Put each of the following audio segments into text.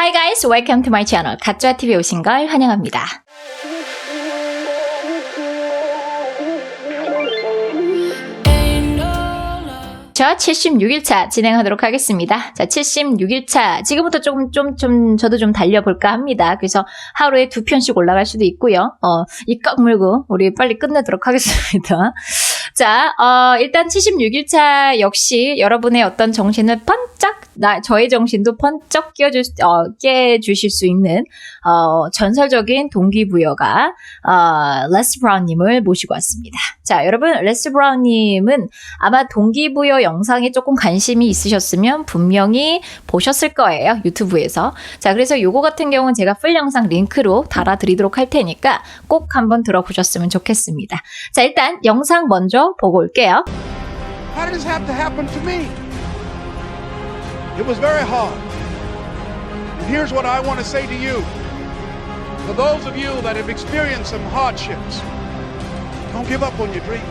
Hi guys, welcome to my channel. 가짜 TV에 오신 걸 환영합니다. 자, 76일차 진행하도록 하겠습니다. 자, 76일차. 지금부터 저도 좀 달려볼까 합니다. 그래서 하루에 2편씩 올라갈 수도 있고요. 입 꽉 물고 우리 빨리 끝내도록 하겠습니다. 자, 일단 76일차 역시 여러분의 어떤 정신을 번쩍, 저의 정신도 번쩍 깨주실 수 있는, 전설적인 동기부여가, 레스 브라운님을 모시고 왔습니다. 자, 여러분, 레스 브라운님은 아마 동기부여 영상에 조금 관심이 있으셨으면 분명히 보셨을 거예요. 유튜브에서. 자, 그래서 요거 같은 경우는 제가 풀 영상 링크로 달아드리도록 할 테니까 꼭 한번 들어보셨으면 좋겠습니다. 자, 일단 영상 먼저 보고 올게요. How did this have to happen to me? It was very hard. And here's what I want to say to you. For those of you that have experienced some hardships, don't give up on your dream.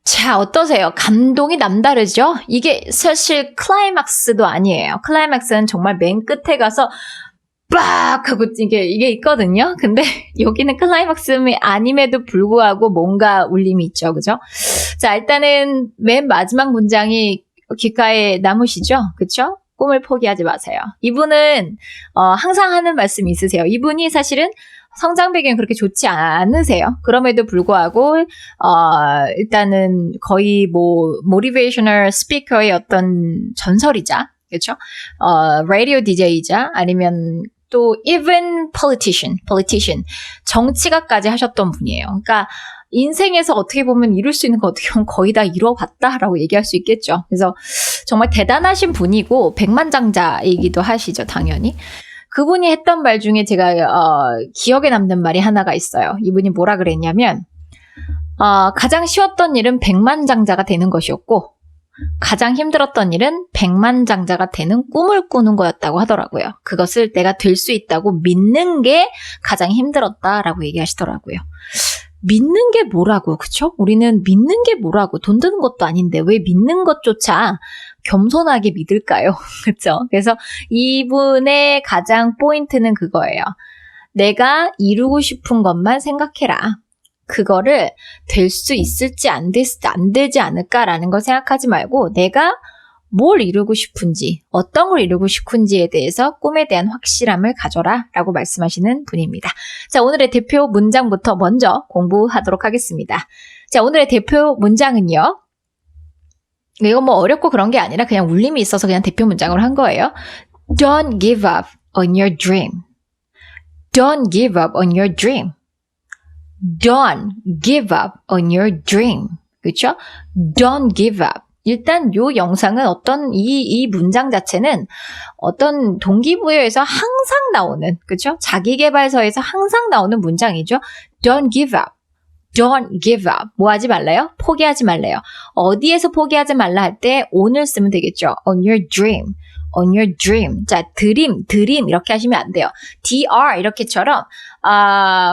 자, 어떠세요? 감동이 남다르죠? 이게 사실 클라이막스도 아니에요. 클라이막스는 정말 맨 끝에 가서 빡! 하고 이게 있거든요? 근데 여기는 클라이막스이 아님에도 불구하고 뭔가 울림이 있죠. 그죠? 자, 일단은 맨 마지막 문장이 귓가에 남으시죠? 그쵸? 꿈을 포기하지 마세요. 이분은 항상 하는 말씀이 있으세요. 이분이 사실은 성장 배경이 그렇게 좋지 않으세요. 그럼에도 불구하고 일단은 거의 모티베이셔널 스피커의 어떤 전설이자, 그렇죠? 라디오 DJ이자 아니면 또 even politician 정치가까지 하셨던 분이에요. 그러니까 인생에서 어떻게 보면 이룰 수 있는 거 어떻게 보면 거의 다 이뤄봤다라고 얘기할 수 있겠죠. 그래서 정말 대단하신 분이고 백만장자이기도 하시죠, 당연히. 그분이 했던 말 중에 제가 기억에 남는 말이 하나가 있어요. 이분이 뭐라 그랬냐면 가장 쉬웠던 일은 백만장자가 되는 것이었고 가장 힘들었던 일은 백만장자가 되는 꿈을 꾸는 거였다고 하더라고요. 그것을 내가 될 수 있다고 믿는 게 가장 힘들었다라고 얘기하시더라고요. 믿는 게 뭐라고, 그쵸? 우리는 믿는 게 뭐라고, 돈 드는 것도 아닌데 왜 믿는 것조차 겸손하게 믿을까요? 그쵸? 그래서 이분의 가장 포인트는 그거예요. 내가 이루고 싶은 것만 생각해라. 그거를 될 수 있을지 안 되지 않을까라는 걸 생각하지 말고 내가 뭘 이루고 싶은지, 어떤 걸 이루고 싶은지에 대해서 꿈에 대한 확실함을 가져라 라고 말씀하시는 분입니다. 자, 오늘의 대표 문장부터 먼저 공부하도록 하겠습니다. 자, 오늘의 대표 문장은요. 이거 어렵고 그런 게 아니라 그냥 울림이 있어서 그냥 대표 문장으로 한 거예요. Don't give up on your dream. Don't give up on your dream. Don't give up on your dream. 그렇죠? Don't give up. 일단 요 영상은 이 문장 자체는 어떤 동기부여에서 항상 나오는, 그렇죠? 자기계발서에서 항상 나오는 문장이죠. Don't give up. Don't give up. 뭐 하지 말래요? 포기하지 말래요. 어디에서 포기하지 말라 할 때 on을 쓰면 되겠죠. On your dream. On your dream. 자, dream 이렇게 하시면 안 돼요. dr 이렇게처럼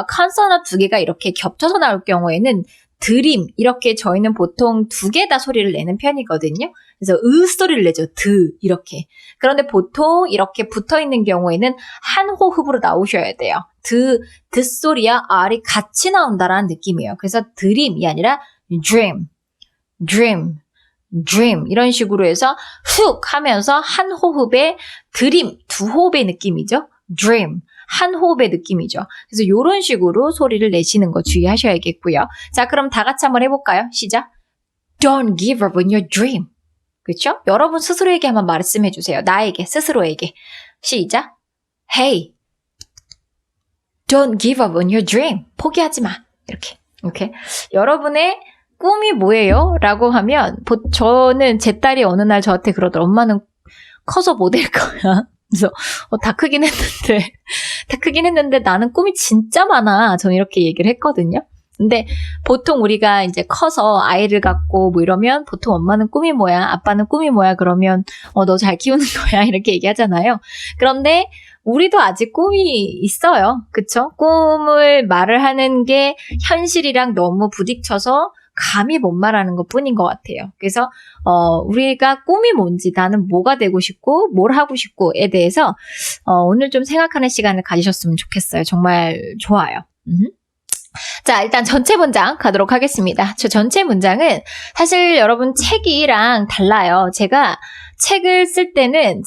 컨소넌트 두 개가 이렇게 겹쳐서 나올 경우에는 dream 이렇게 저희는 보통 두 개 다 소리를 내는 편이거든요. 그래서 소리를 내죠. 이렇게. 그런데 보통 이렇게 붙어 있는 경우에는 한 호흡으로 나오셔야 돼요. 소리와 r이 같이 나온다라는 느낌이에요. 그래서 dream이 아니라 dream 이런 식으로 해서 훅 하면서 한 호흡에 dream 두 호흡의 느낌이죠. dream 한 호흡의 느낌이죠. 그래서 이런 식으로 소리를 내시는 거 주의하셔야겠고요. 자, 그럼 다 같이 한번 해볼까요? 시작. Don't give up on your dream. 그렇죠? 여러분 스스로에게 한번 말씀해 주세요. 나에게, 스스로에게. 시작. Hey, don't give up on your dream. 포기하지 마. 이렇게. 오케이. 여러분의 꿈이 뭐예요? 라고 하면 저는 제 딸이 어느 날 저한테 그러더라고요. 엄마는 커서 뭐 될 거야? 그래서 다 크긴 했는데 나는 꿈이 진짜 많아. 저는 이렇게 얘기를 했거든요. 근데 보통 우리가 이제 커서 아이를 갖고 뭐 이러면 보통 엄마는 꿈이 뭐야? 아빠는 꿈이 뭐야? 그러면 너 잘 키우는 거야? 이렇게 얘기하잖아요. 그런데 우리도 아직 꿈이 있어요. 그쵸? 꿈을 말을 하는 게 현실이랑 너무 부딪혀서 감히 못 말하는 것 뿐인 것 같아요. 그래서 우리가 꿈이 뭔지, 나는 뭐가 되고 싶고 뭘 하고 싶고에 대해서 오늘 좀 생각하는 시간을 가지셨으면 좋겠어요. 정말 좋아요. 자, 일단 전체 문장 가도록 하겠습니다. 저 전체 문장은 사실 여러분 책이랑 달라요. 제가 책을 쓸 때는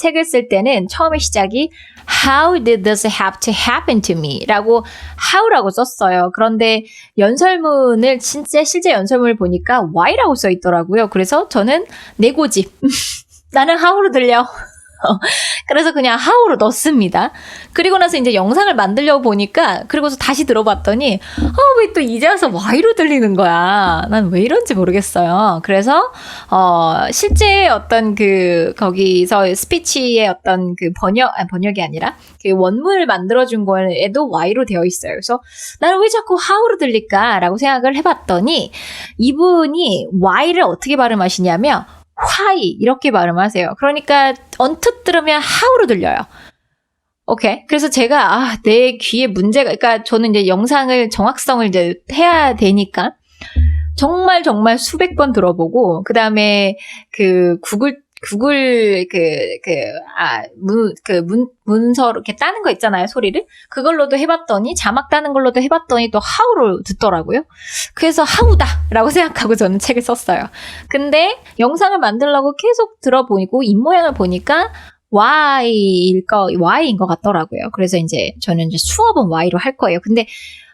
처음에 시작이 How did this have to happen to me? 라고 how라고 썼어요. 그런데 연설문을 실제 연설문을 보니까 why라고 써 있더라고요. 그래서 저는 내 고집. 나는 how로 들려. 그래서 그냥 how로 넣습니다. 그리고 나서 이제 영상을 만들려고 보니까 그리고서 다시 들어봤더니 왜 또 이제 와서 why로 들리는 거야. 난 왜 이런지 모르겠어요. 그래서 실제 어떤 거기서 스피치의 어떤 번역이 아니라 그 원문을 만들어준 거에도 why로 되어 있어요. 그래서 나는 왜 자꾸 how로 들릴까라고 생각을 해봤더니 이분이 why를 어떻게 발음하시냐면 why 이렇게 발음하세요. 그러니까 언뜻 들으면 how로 들려요. 오케이. 그래서 제가 내 귀에 문제가, 그러니까 저는 이제 영상을 정확성을 이제 해야 되니까 정말 수백 번 들어보고 그다음에 구글 문서 이렇게 따는 거 있잖아요, 소리를. 그걸로도 해봤더니, 자막 따는 걸로도 해봤더니 또 how로 듣더라고요. 그래서 how다라고 생각하고 저는 책을 썼어요. 근데 영상을 만들려고 계속 들어보고 입모양을 보니까 y인 것 같더라고요. 그래서 이제 저는 이제 수업은 y로 할 거예요. 근데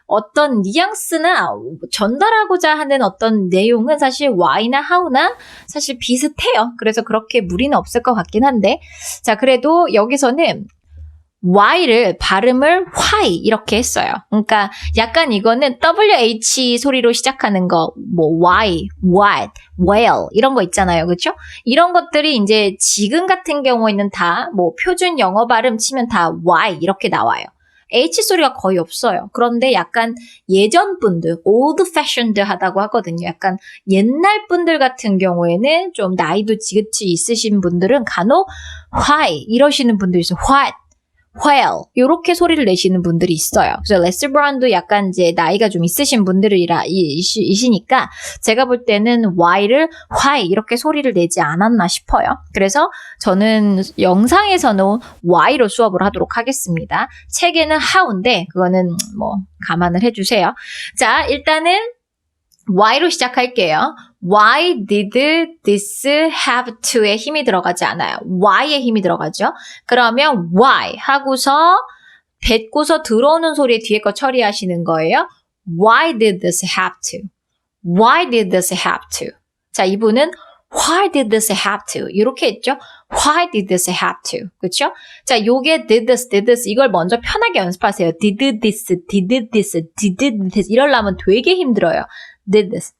어떤 뉘앙스나 전달하고자 하는 어떤 내용은 사실 why나 how나 사실 비슷해요. 그래서 그렇게 무리는 없을 것 같긴 한데, 자, 그래도 여기서는 y를 발음을 why 이렇게 했어요. 그러니까 약간 이거는 wh 소리로 시작하는 거, why, what, well 이런 거 있잖아요. 그렇죠? 이런 것들이 이제 지금 같은 경우에는 다 표준 영어 발음 치면 다 why 이렇게 나와요. H 소리가 거의 없어요. 그런데 약간 예전 분들, old fashioned 하다고 하거든요. 약간 옛날 분들 같은 경우에는 좀 나이도 지긋이 있으신 분들은 간혹 why 이러시는 분들이 있어요. what, well 이렇게 소리를 내시는 분들이 있어요. 그래서 레스 브라운도 약간 이제 나이가 좀 있으신 분들이시니까 제가 볼 때는 why를 why 이렇게 소리를 내지 않았나 싶어요. 그래서 저는 영상에서는 why로 수업을 하도록 하겠습니다. 책에는 how인데 그거는 감안을 해주세요. 자, 일단은 why로 시작할게요. Why did this have to에 힘이 들어가지 않아요. why에 힘이 들어가죠. 그러면 why 하고서 뱉고서 들어오는 소리의 뒤에 거 처리하시는 거예요. Why did this have to? Why did this have to? 자, 이분은 Why did this have to? 이렇게 했죠. Why did this have to? 그렇죠? 자, 요게 did this 이걸 먼저 편하게 연습하세요. did this 이러려면 되게 힘들어요. did this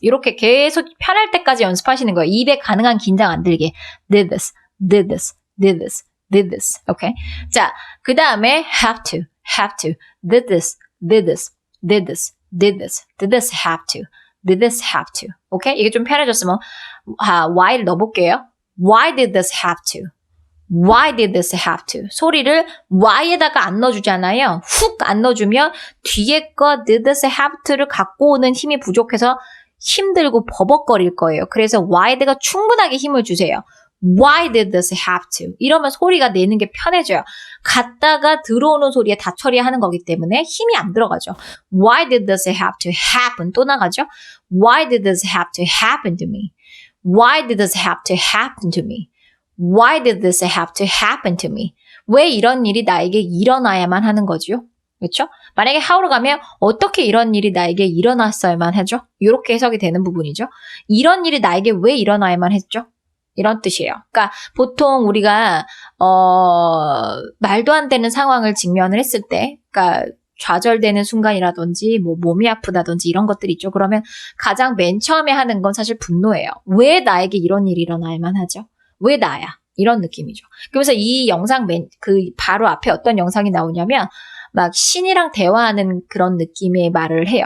이렇게 계속 편할 때까지 연습하시는 거예요. 입에 가능한 긴장 안 들게. did this. 오케이? 자, 그 다음에 have to. did this have to. 오케이? 이게 좀 편해졌으면 why를 넣어볼게요. Why did this have to? Why did this have to? 소리를 why에다가 안 넣어주잖아요. 훅 안 넣어주면 뒤에 거 did this have to를 갖고 오는 힘이 부족해서 힘들고 버벅거릴 거예요. 그래서 why에다가 충분하게 힘을 주세요. Why did this have to? 이러면 소리가 내는 게 편해져요. 갔다가 들어오는 소리에 다 처리하는 거기 때문에 힘이 안 들어가죠. Why did this have to happen? 또 나가죠. Why did this have to happen to me? Why did this have to happen to me? Why did this have to happen to me? 왜 이런 일이 나에게 일어나야만 하는 거지요? 그렇죠? 만약에 how로 가면 어떻게 이런 일이 나에게 일어났어야만 하죠? 이렇게 해석이 되는 부분이죠. 이런 일이 나에게 왜 일어나야만 했죠? 이런 뜻이에요. 그러니까 보통 우리가 말도 안 되는 상황을 직면을 했을 때, 그러니까 좌절되는 순간이라든지 몸이 아프다든지 이런 것들이 있죠. 그러면 가장 맨 처음에 하는 건 사실 분노예요. 왜 나에게 이런 일이 일어나야만 하죠? 왜 나야? 이런 느낌이죠. 그래서 이 영상 바로 앞에 어떤 영상이 나오냐면 막 신이랑 대화하는 그런 느낌의 말을 해요.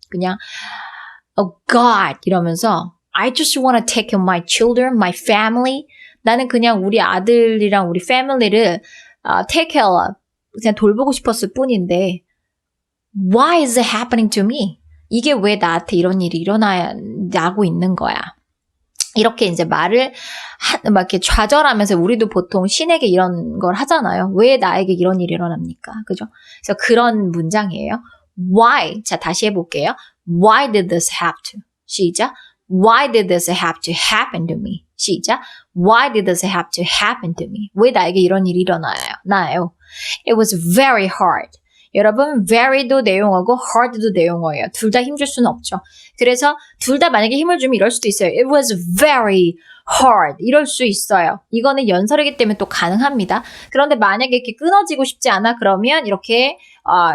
그냥 Oh God 이러면서 I just want to take care of my children, my family. 나는 그냥 우리 아들이랑 우리 패밀리를 take care of, 그냥 돌보고 싶었을 뿐인데 Why is it happening to me? 이게 왜 나한테 이런 일이 일어나고 있는 거야? 이렇게 이제 말을 막 이렇게 좌절하면서 우리도 보통 신에게 이런 걸 하잖아요. 왜 나에게 이런 일이 일어납니까? 그죠? 그래서 그런 문장이에요. Why? 자, 다시 해볼게요. Why did this have to? 시작. Why did this have to happen to me? 시작. Why did this have to happen to me? 왜 나에게 이런 일이 일어나요? It was very hard. 여러분, very도 내용어고 hard도 내용어예요. 둘 다 힘줄 수는 없죠. 그래서 둘 다 만약에 힘을 주면 이럴 수도 있어요. It was very hard. 이럴 수 있어요. 이거는 연설이기 때문에 또 가능합니다. 그런데 만약에 이렇게 끊어지고 싶지 않아 그러면 이렇게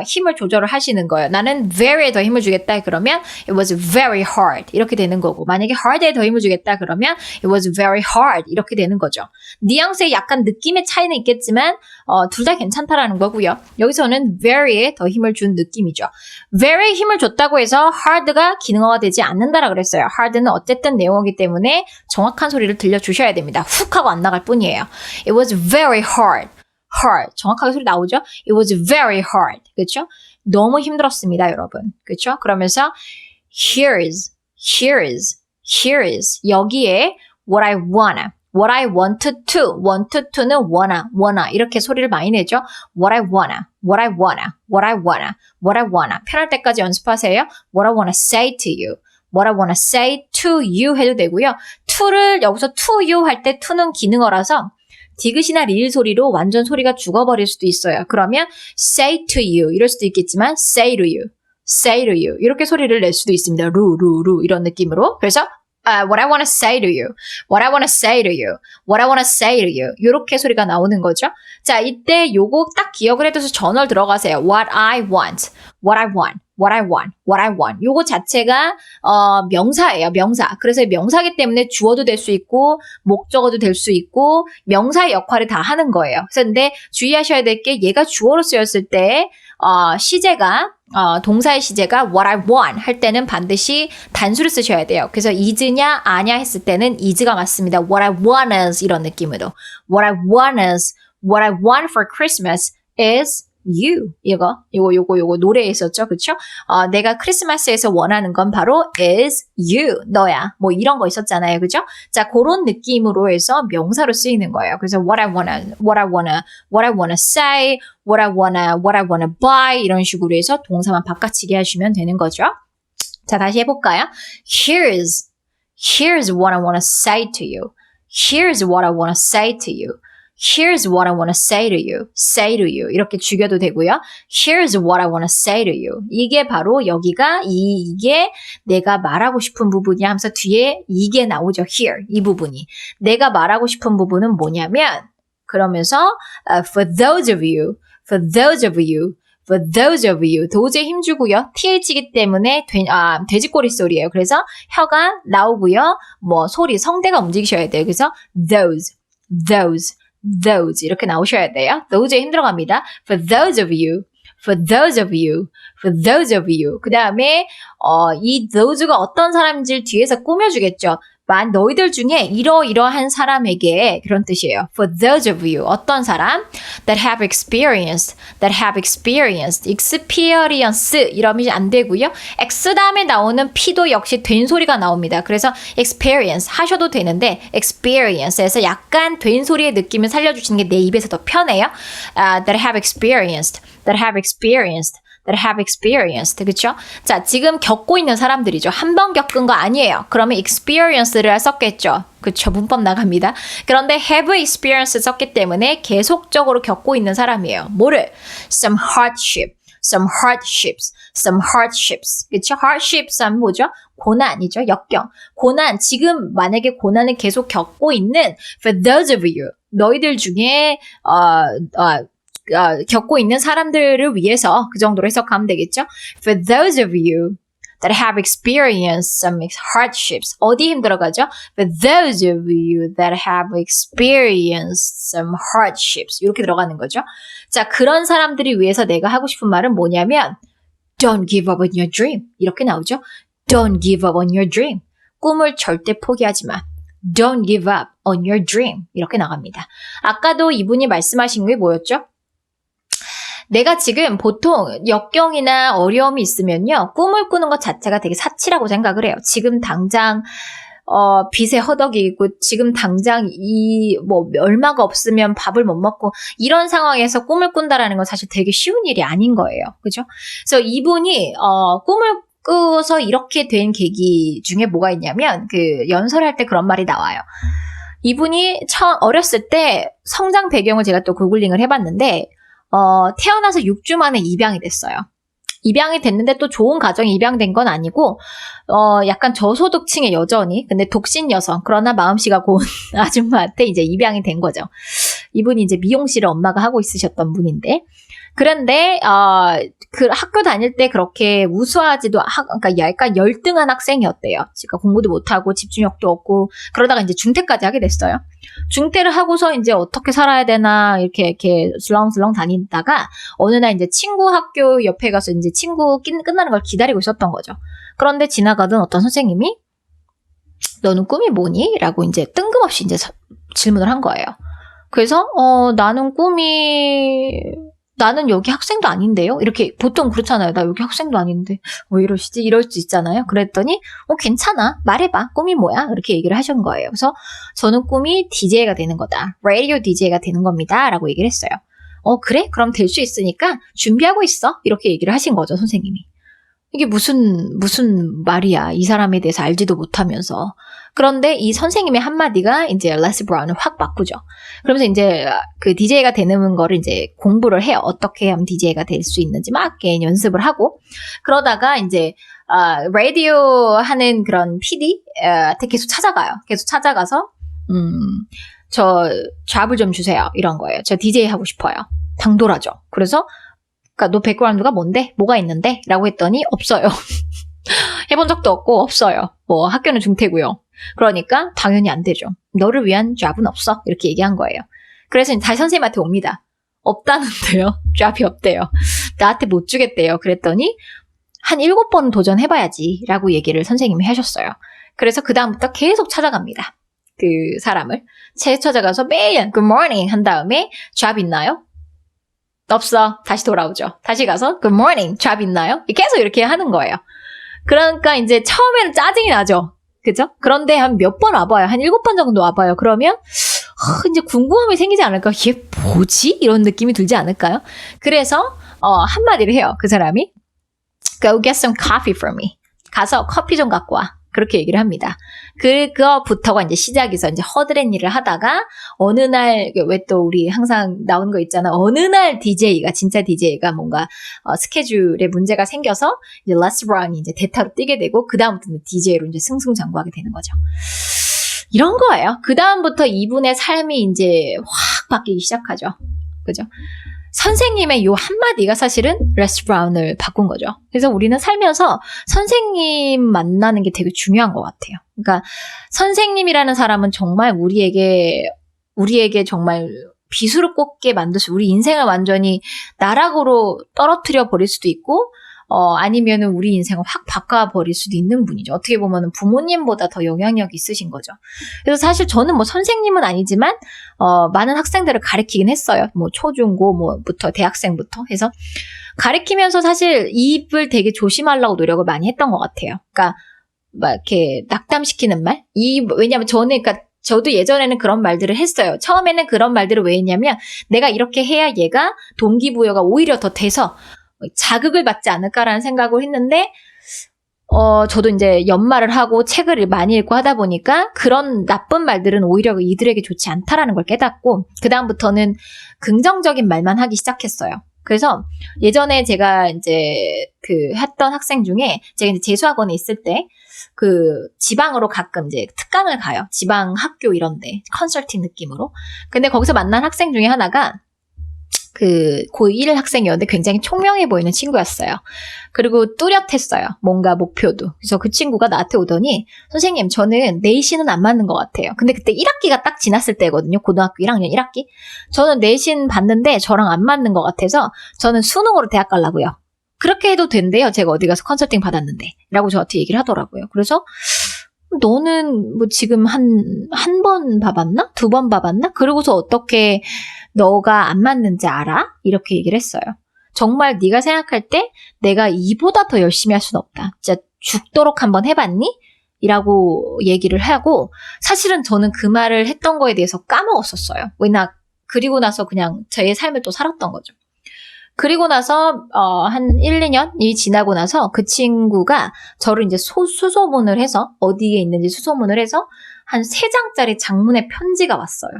힘을 조절을 하시는 거예요. 나는 very에 더 힘을 주겠다 그러면 it was very hard 이렇게 되는 거고 만약에 hard에 더 힘을 주겠다 그러면 it was very hard 이렇게 되는 거죠. 뉘앙스에 약간 느낌의 차이는 있겠지만 둘 다 괜찮다라는 거고요. 여기서는 very에 더 힘을 준 느낌이죠. very에 힘을 줬다고 해서 hard가 기능어가 되지 않는다라고 그랬어요. hard는 어쨌든 내용이기 때문에 정확한 소리를 들려주셔야 됩니다. 훅 하고 안 나갈 뿐이에요. It was very hard. hard. 정확하게 소리 나오죠? It was very hard. 그렇죠? 너무 힘들었습니다, 여러분. 그렇죠? 그러면서 here is 여기에 what I wanna, what I wanted to, wanted to는 wanna 이렇게 소리를 많이 내죠? what I wanna 편할 때까지 연습하세요. what I wanna say to you, what I wanna say to you 해도 되고요. to를 여기서 to you 할 때 to는 기능어라서 디귿이나 리을 소리로 완전 소리가 죽어버릴 수도 있어요. 그러면 say to you 이럴 수도 있겠지만 say to you 이렇게 소리를 낼 수도 있습니다. 루 이런 느낌으로. 그래서 what I want to say to you, what I want to say to you, what I want to say to you 이렇게 소리가 나오는 거죠. 자, 이때 요거 딱 기억을 해둬서 저널 들어가세요. what I want. 요거 자체가 명사예요. 명사. 그래서 명사기 때문에 주어도 될 수 있고 목적어도 될 수 있고 명사의 역할을 다 하는 거예요. 그래서 근데 주의하셔야 될 게 얘가 주어로 쓰였을 때 시제가 동사의 시제가 what I want 할 때는 반드시 단수를 쓰셔야 돼요. 그래서 is냐 아냐 했을 때는 is가 맞습니다. what I want is 이런 느낌으로 what I want for Christmas is you. 요거 노래에 있었죠. 그쵸? 내가 크리스마스에서 원하는 건 바로 is you. 너야. 뭐 이런 거 있었잖아요. 그죠? 자, 그런 느낌으로 해서 명사로 쓰이는 거예요. 그래서 what I wanna say, what I wanna buy 이런 식으로 해서 동사만 바꿔치기 하시면 되는 거죠. 자, 다시 해볼까요? Here's what I wanna say to you. Here's what I wanna say to you. Here's what I want to say to you. 이렇게 죽여도 되고요. Here's what I want to say to you. 이게 바로 여기가 이게 내가 말하고 싶은 부분이야 하면서 뒤에 이게 나오죠. Here. 이 부분이. 내가 말하고 싶은 부분은 뭐냐면 그러면서 for those of you. 도저히 힘주고요. TH이기 때문에 돼지꼬리 소리예요. 그래서 혀가 나오고요. 뭐 소리, 성대가 움직이셔야 돼요. 그래서 those 이렇게 나오셔야 돼요. those에 힘들어갑니다. For those of you. 그 다음에 이 those가 어떤 사람인지를 뒤에서 꾸며주겠죠. 너희들 중에 이러이러한 사람에게 그런 뜻이에요. For those of you. 어떤 사람? That have experienced. experience 이러면 안 되고요. X 다음에 나오는 P도 역시 된 소리가 나옵니다. 그래서 experience 하셔도 되는데 experience에서 약간 된 소리의 느낌을 살려주시는 게 내 입에서 더 편해요. That have experienced. 그쵸? 자, 지금 겪고 있는 사람들이죠. 한 번 겪은 거 아니에요. 그러면 experience를 썼겠죠. 그쵸? 문법 나갑니다. 그런데 have experience 썼기 때문에 계속적으로 겪고 있는 사람이에요. 뭐를? some hardships. 그쵸? hardships 하면 뭐죠? 고난이죠. 역경. 고난. 지금 만약에 고난을 계속 겪고 있는 for those of you. 너희들 중에 겪고 있는 사람들을 위해서 그 정도로 해석하면 되겠죠. For those of you that have experienced some hardships. 어디 힘들어가죠? For those of you that have experienced some hardships. 이렇게 들어가는 거죠. 자, 그런 사람들이 위해서 내가 하고 싶은 말은 뭐냐면 Don't give up on your dream. 이렇게 나오죠. Don't give up on your dream. 꿈을 절대 포기하지 마. Don't give up on your dream. 이렇게 나갑니다. 아까도 이분이 말씀하신 게 뭐였죠? 내가 지금 보통 역경이나 어려움이 있으면요. 꿈을 꾸는 것 자체가 되게 사치라고 생각을 해요. 지금 당장 빚에 허덕이고 지금 당장 뭐 얼마가 없으면 밥을 못 먹고 이런 상황에서 꿈을 꾼다라는 건 사실 되게 쉬운 일이 아닌 거예요. 그죠? 그래서 이분이 꿈을 꾸서 이렇게 된 계기 중에 뭐가 있냐면 그 연설할 때 그런 말이 나와요. 이분이 어렸을 때 성장 배경을 제가 또 구글링을 해봤는데 태어나서 6주 만에 입양이 됐어요. 입양이 됐는데 또 좋은 가정에 입양된 건 아니고 약간 저소득층의 여전히 근데 독신 여성 그러나 마음씨가 고운 아줌마한테 이제 입양이 된 거죠. 이분이 이제 미용실을 엄마가 하고 있으셨던 분인데 그런데 그 학교 다닐 때 그렇게 우수하지도 그러니까 약간 열등한 학생이었대요. 그러니까 공부도 못하고 집중력도 없고 그러다가 이제 중퇴까지 하게 됐어요. 중퇴를 하고서 이제 어떻게 살아야 되나 이렇게 슬렁슬렁 다니다가 어느 날 이제 친구 학교 옆에 가서 이제 친구 끝나는 걸 기다리고 있었던 거죠. 그런데 지나가던 어떤 선생님이 너는 꿈이 뭐니? 라고 이제 뜬금없이 이제 질문을 한 거예요. 그래서 나는 여기 학생도 아닌데요? 이렇게 보통 그렇잖아요. 나 여기 학생도 아닌데 왜 이러시지? 이럴 수 있잖아요. 그랬더니 괜찮아. 말해봐. 꿈이 뭐야? 이렇게 얘기를 하신 거예요. 그래서 저는 꿈이 DJ가 되는 거다. 라디오 DJ가 되는 겁니다. 라고 얘기를 했어요. 그래? 그럼 될 수 있으니까 준비하고 있어. 이렇게 얘기를 하신 거죠. 선생님이. 이게 무슨 말이야. 이 사람에 대해서 알지도 못하면서. 그런데 이 선생님의 한마디가 이제 레스 브라운을 확 바꾸죠. 그러면서 이제 그 DJ가 되는 거를 이제 공부를 해요. 어떻게 하면 DJ가 될 수 있는지 막 이렇게 연습을 하고. 그러다가 이제 라디오 하는 그런 PD한테 계속 찾아가요. 계속 찾아가서 저 잡을 좀 주세요. 이런 거예요. 저 DJ 하고 싶어요. 당돌하죠. 그래서 그러니까 너 백그라운드가 뭔데? 뭐가 있는데? 라고 했더니 없어요. 해본 적도 없고 없어요. 뭐 학교는 중퇴고요. 그러니까 당연히 안 되죠. 너를 위한 잡은 없어. 이렇게 얘기한 거예요. 그래서 다시 선생님한테 옵니다. 없다는데요. 잡이 없대요. 나한테 못 주겠대요. 그랬더니 한 7번 도전해봐야지 라고 얘기를 선생님이 하셨어요. 그래서 그 다음부터 계속 찾아갑니다. 그 사람을. 찾아가서 매일 good morning 한 다음에 잡 있나요? 없어. 다시 돌아오죠. 다시 가서 good morning, 잡 있나요? 계속 이렇게 하는 거예요. 그러니까 이제 처음에는 짜증이 나죠. 그죠? 그런데 한 몇 번 와봐요. 한 7번 정도 와봐요. 그러면 이제 궁금함이 생기지 않을까? 이게 뭐지? 이런 느낌이 들지 않을까요? 그래서 한마디를 해요. 그 사람이 go get some coffee for me. 가서 커피 좀 갖고 와. 그렇게 얘기를 합니다. 그거부터가 이제 시작이서 이제 허드렛 일을 하다가 어느 날 왜 또 우리 항상 나오는 거 있잖아. 어느 날 진짜 DJ가 뭔가 스케줄에 문제가 생겨서 이제 레스 브라운이 이제 대타로 뛰게 되고 그 다음부터는 DJ로 이제 승승장구하게 되는 거죠. 이런 거예요. 그 다음부터 이분의 삶이 이제 확 바뀌기 시작하죠. 그죠? 선생님의 요 한마디가 사실은 레스 브라운을 바꾼 거죠. 그래서 우리는 살면서 선생님 만나는 게 되게 중요한 것 같아요. 그러니까 선생님이라는 사람은 정말 우리에게 정말 비수를 꽂게 만들 수, 우리 인생을 완전히 나락으로 떨어뜨려 버릴 수도 있고, 아니면은 우리 인생을 확 바꿔버릴 수도 있는 분이죠. 어떻게 보면은 부모님보다 더 영향력이 있으신 거죠. 그래서 사실 저는 뭐 선생님은 아니지만, 많은 학생들을 가르치긴 했어요. 뭐 초중고부터 대학생부터 해서. 가르치면서 사실 입을 되게 조심하려고 노력을 많이 했던 것 같아요. 그러니까, 막 이렇게 낙담시키는 말? 왜냐면 저도 예전에는 그런 말들을 했어요. 처음에는 그런 말들을 왜 했냐면, 내가 이렇게 해야 얘가 동기부여가 오히려 더 돼서, 자극을 받지 않을까라는 생각을 했는데 저도 이제 연말을 하고 책을 많이 읽고 하다 보니까 그런 나쁜 말들은 오히려 이들에게 좋지 않다라는 걸 깨닫고 그 다음부터는 긍정적인 말만 하기 시작했어요. 그래서 예전에 제가 이제 했던 학생 중에 제가 이제 재수학원에 있을 때 지방으로 가끔 이제 특강을 가요. 지방 학교 이런데 컨설팅 느낌으로. 근데 거기서 만난 학생 중에 하나가 고1 학생이었는데 굉장히 총명해 보이는 친구였어요. 그리고 뚜렷했어요. 뭔가 목표도. 그래서 그 친구가 나한테 오더니 선생님 저는 내신은 안 맞는 것 같아요. 근데 그때 1학기가 딱 지났을 때거든요. 고등학교 1학년 1학기. 저는 내신 봤는데 저랑 안 맞는 것 같아서 저는 수능으로 대학 가려고요. 그렇게 해도 된대요. 제가 어디 가서 컨설팅 받았는데. 라고 저한테 얘기를 하더라고요. 그래서 너는 뭐 지금 한 번 봐봤나? 2번 봐봤나? 그러고서 어떻게 너가 안 맞는지 알아? 이렇게 얘기를 했어요. 정말 네가 생각할 때 내가 이보다 더 열심히 할 수는 없다. 진짜 죽도록 한번 해봤니? 이라고 얘기를 하고 사실은 저는 그 말을 했던 거에 대해서 까먹었었어요. 그리고 나서 그냥 제 삶을 또 살았던 거죠. 그리고 나서 한 1, 2년이 지나고 나서 그 친구가 저를 이제 수소문을 해서 어디에 있는지 수소문을 해서 한 3장짜리 장문의 편지가 왔어요.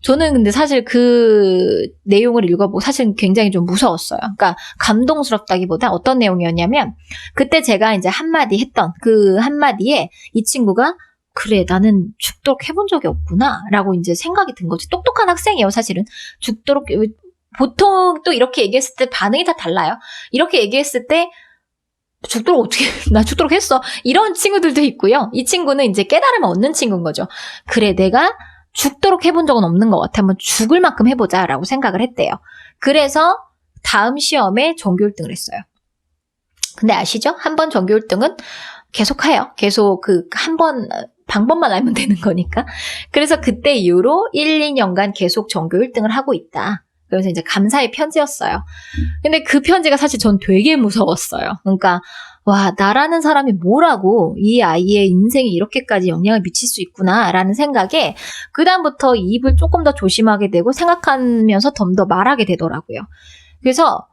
저는 근데 사실 그 내용을 읽어보고 사실 굉장히 좀 무서웠어요. 그러니까 감동스럽다기보다 어떤 내용이었냐면 그때 제가 이제 한마디 했던 그 한마디에 이 친구가 그래 나는 죽도록 해본 적이 없구나 라고 이제 생각이 든 거지. 똑똑한 학생이에요 사실은. 죽도록 보통 또 이렇게 얘기했을 때 반응이 다 달라요. 이렇게 얘기했을 때 죽도록 어떻게 나 죽도록 했어 이런 친구들도 있고요. 이 친구는 이제 깨달음을 얻는 친구인 거죠. 그래 내가 죽도록 해본 적은 없는 것 같아. 한번 죽을 만큼 해보자 라고 생각을 했대요. 그래서 다음 시험에 전교 1등을 했어요. 근데 아시죠? 한 번 전교 1등은 계속 해요. 계속 방법만 알면 되는 거니까. 그래서 그때 이후로 1, 2년간 계속 전교 1등을 하고 있다. 그래서 이제 감사의 편지였어요. 근데 그 편지가 사실 전 되게 무서웠어요. 그러니까 와 나라는 사람이 뭐라고 이 아이의 인생에 이렇게까지 영향을 미칠 수 있구나라는 생각에 그 다음부터 입을 조금 더 조심하게 되고 생각하면서 좀 더 말하게 되더라고요. 그래서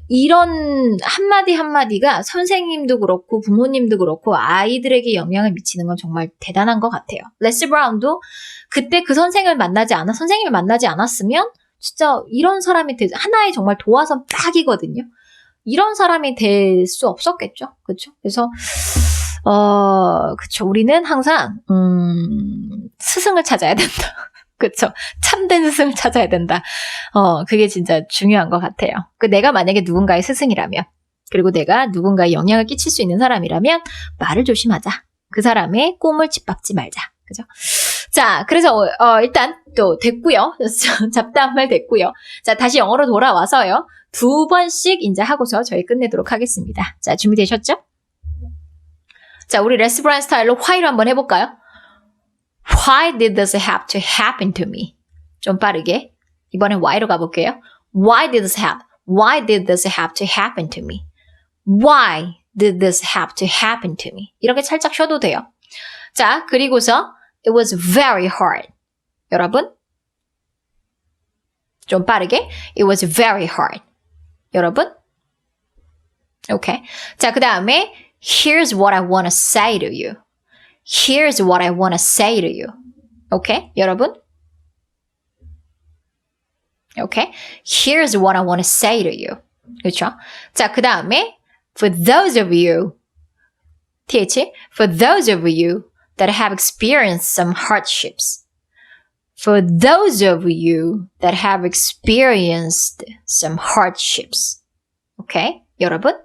이런 한마디 한마디가 선생님도 그렇고 부모님도 그렇고 아이들에게 영향을 미치는 건 정말 대단한 것 같아요. 레스 브라운도 그때 그 선생님을 만나지 않았으면 진짜 이런 사람이 하나의 정말 도화선 딱이거든요. 이런 사람이 될 수 없었겠죠. 그렇죠? 그래서 그쵸. 우리는 항상 스승을 찾아야 된다. 그쵸. 참된 스승을 찾아야 된다. 그게 진짜 중요한 것 같아요. 내가 만약에 누군가의 스승이라면, 그리고 내가 누군가에 영향을 끼칠 수 있는 사람이라면, 말을 조심하자. 그 사람의 꿈을 짓밟지 말자. 그죠? 자, 그래서, 일단 또 됐고요. 잡다한 말 됐고요. 자, 다시 영어로 돌아와서요. 2번씩 이제 하고서 저희 끝내도록 하겠습니다. 자, 준비되셨죠? 자, 우리 레스 브라운 스타일로 why로 한번 해볼까요? Why did this have to happen to me? 좀 빠르게. 이번엔 why로 가볼게요. Why did this have to happen to me? Why did this have to happen to me? 이렇게 살짝 쉬어도 돼요. 자, 그리고서 it was very hard. 여러분. 좀 빠르게. It was very hard. 여러분. 오케이. 자, 그 다음에 here's what I want to say to you. Here's what I want to say to you. 오케이? 여러분? 오케이? Here's what I want to say to you. 그렇죠? 자, 그 다음에 for those of you for those of you that have experienced some hardships. For those of you that have experienced some hardships. 오케이? 여러분?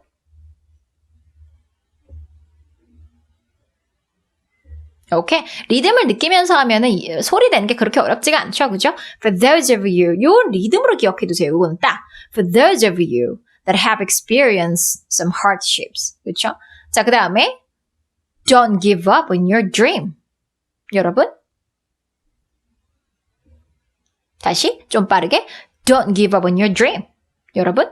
오케이. 리듬을 느끼면서 하면은 소리 내는 게 그렇게 어렵지가 않죠. 그죠? For those of you. 요 리듬으로 기억해 두세요. 이거는 딱. For those of you that have experienced some hardships. 그렇죠? 자, 그 다음에 Don't give up on your dream. 여러분? 다시 좀 빠르게 Don't give up on your dream. 여러분?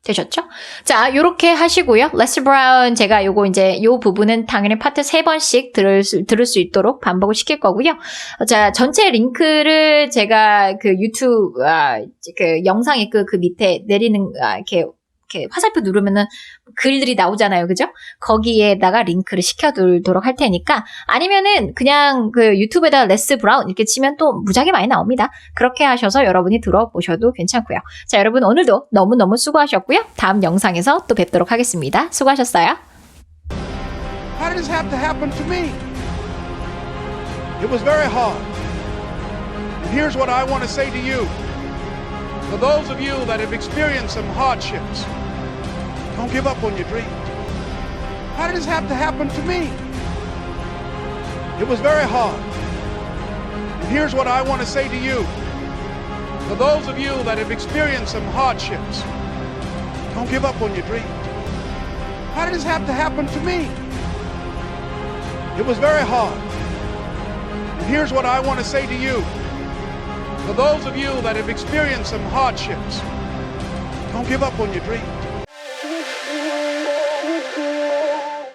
되셨죠? 자, 요렇게 하시고요. 레스 브라운 제가 요거 이제 요 부분은 당연히 파트 3번씩 들을 수 있도록 반복을 시킬 거고요. 자, 전체 링크를 제가 그 유튜브 그 영상의 그 밑에 내리는 이렇게 화살표 누르면은 글들이 나오잖아요. 그죠? 거기에다가 링크를 시켜두도록 할 테니까 아니면은 그냥 그 유튜브에다가 레스 브라운 이렇게 치면 또 무지하게 많이 나옵니다. 그렇게 하셔서 여러분이 들어보셔도 괜찮고요. 자, 여러분 오늘도 너무너무 수고하셨고요. 다음 영상에서 또 뵙도록 하겠습니다. 수고하셨어요. How did this have to happen to me? It was very hard. And here's what I want to say to you. For those of you that have experienced some hardships, don't give up on your dreams. How did this have to happen to me? It was very hard. And here's what I want to say to you. For those of you that have experienced some hardships, don't give up on your dreams. How did this have to happen to me? It was very hard. And here's what I want to say to you. For those of you that have experienced some hardships, don't give up on your dreams.